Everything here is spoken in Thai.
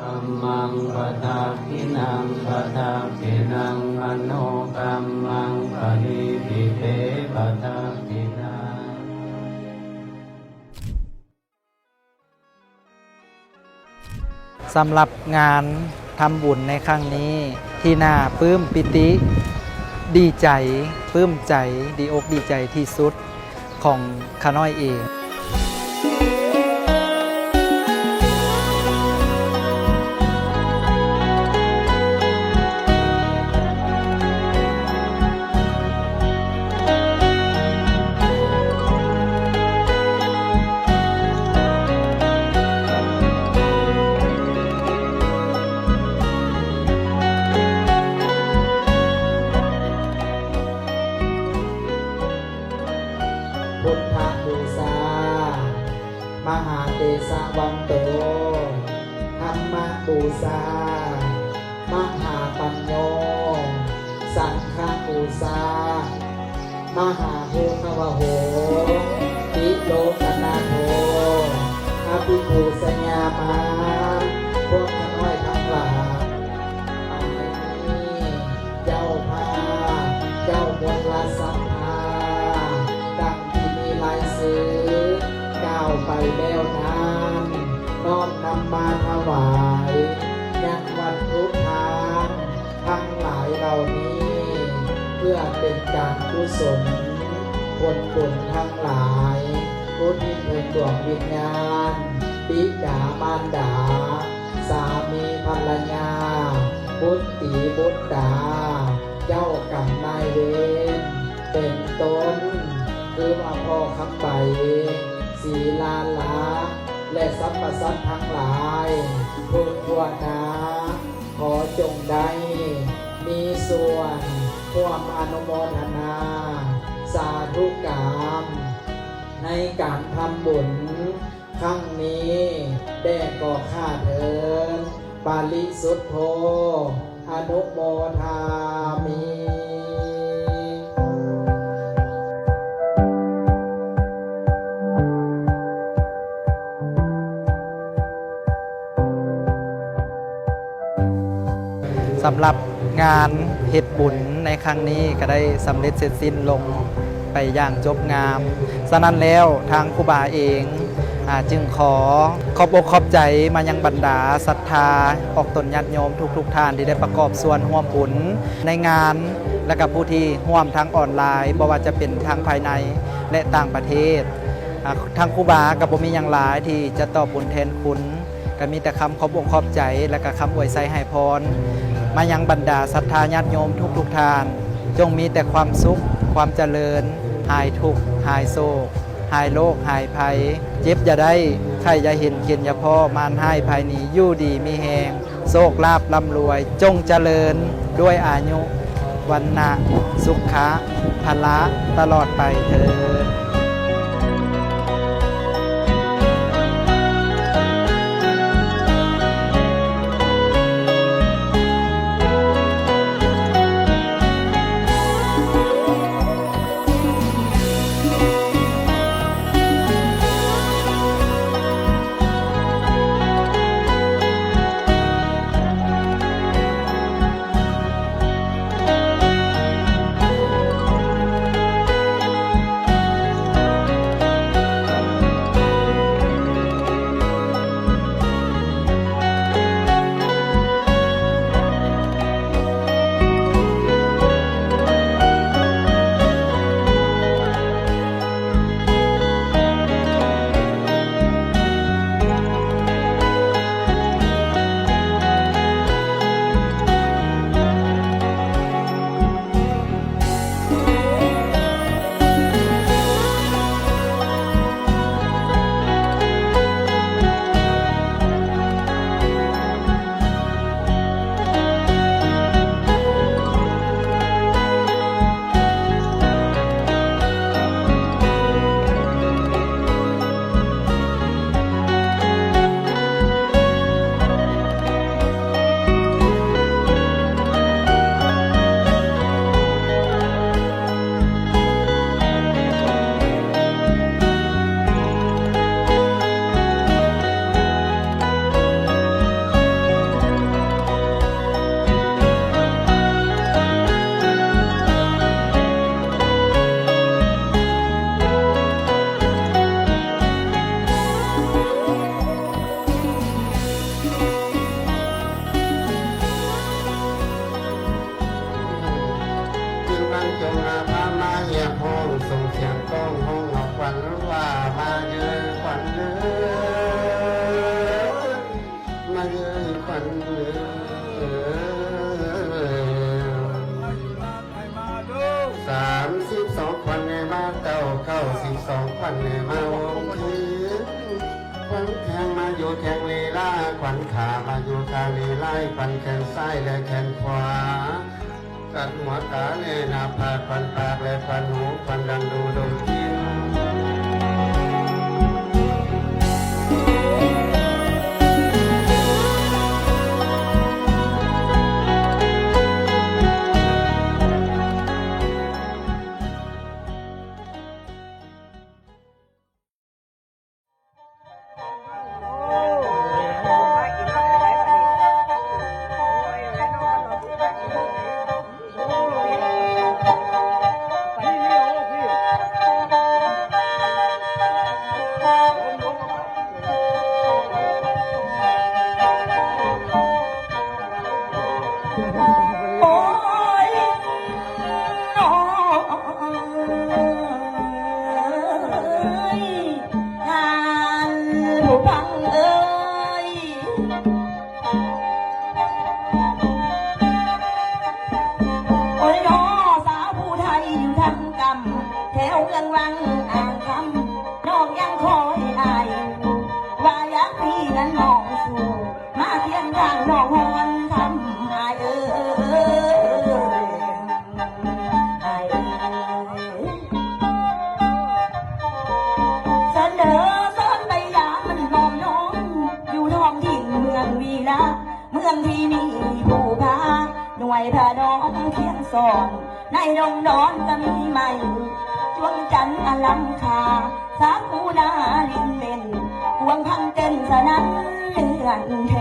ธัมมังปะทักขินังปะทักขินังอโนกัมมังปะริปิเตปะทักขินังสำหรับงานทำบุญในครั้งนี้ที่น่าปลื้มปิติดีใจปลื้มใจดีอกดีใจที่สุดของข้าน้อยเองพุทธบูชามหาเตสะวันโตธรรมบูชามหาปัญโยสังฆบูชามหาโหนวโหติโลกนาโถอภิภูสญามาพวกข้าน้อยทั้งหลายมาในนี้เจ้าพาเจ้ามวลสัมภาดังที่มีลายซื้อก้าวไปแล้วน้ำน้อมนำมาถวายยังวัดทุกทางทั้งหลายเหล่านี้ เพื่อเป็นการกุศลผลบุญทั้งหลายผู้ที่เป็นดวงวิญญาณบิดามารดาสามีภรรยาบุตรีบุตรดาเจ้ากรรมนายเวรเป็นต้นคือว่าพ่อคำใบศีลาลาและสรรพสัตว์ทั้งหลายทุกทั่วหน้าขอจงได้มีส่วนความอนุโมทนาสาธุกรรมในการทำบุญครั้งนี้ได้ก่อข้าเถิดปาลิสุทโธอนุโมทามิสำหรับงานเฮ็ดบุญในครั้งนี้ก็ได้สำเร็จเสร็จสิ้นลงไปอย่างจบงามฉะนั้นแล้วทางครูบาเองจึงขอขอบอกขอบใจมายังบรรดาศรัทธาออกตนญาติโยมทุกท่านที่ได้ประกอบส่วนร่วมบุญในงานและกับผู้ที่ร่วมทั้งออนไลน์บ่ว่าจะเป็นทางภายในและต่างประเทศทางครูบากับบ่มีอย่างหลายที่จะตอบบุญแทนคุณก็มีแต่คำขอบอกขอบใจและก็คำอวยไสให้พรมายังบรรดาศรัทธาญาติโยมทุกท่านจงมีแต่ความสุขความเจริญหายทุกข์หายโศกหายโรคหายภัยเจ็บอย่าได้ไข้อย่าเห็นเขียนอย่าพ่อมารให้ภัยนี้อยู่ดีมีแหงโชคลาภร่ำรวยจงเจริญด้วยอายุวันนะสุขะพละตลอดไปเถิด วัน32 วันในมา92 วันในมาวงคืนขวัญแทงมาอยู่แทงลีลาขวัญขามาอยู่กลางลีไล่ขวัญแขนซ้ายและแขนขวากันหัวตาเนนาผากขวัญปากและขวัญหูขวัญดังดูดมกินแถวเมืองวังอ่างคำน้องยังคอยอายว่าอยากพี่นั้นน้องสู่มาเทียงทางน้องฮอนคำอายอายเสนอซ้อนใบยามันหอมน้องอยู่ท้องถิ่นเมืองวีระเมืองที่มีผู้พาหน่วยพาน้องเคียงสอนในดงดอนก็มีใหม่ดวงจันทร์อลังคาสาคูนาลินเล่นพวงพังเต้นสนั่นเลือนแท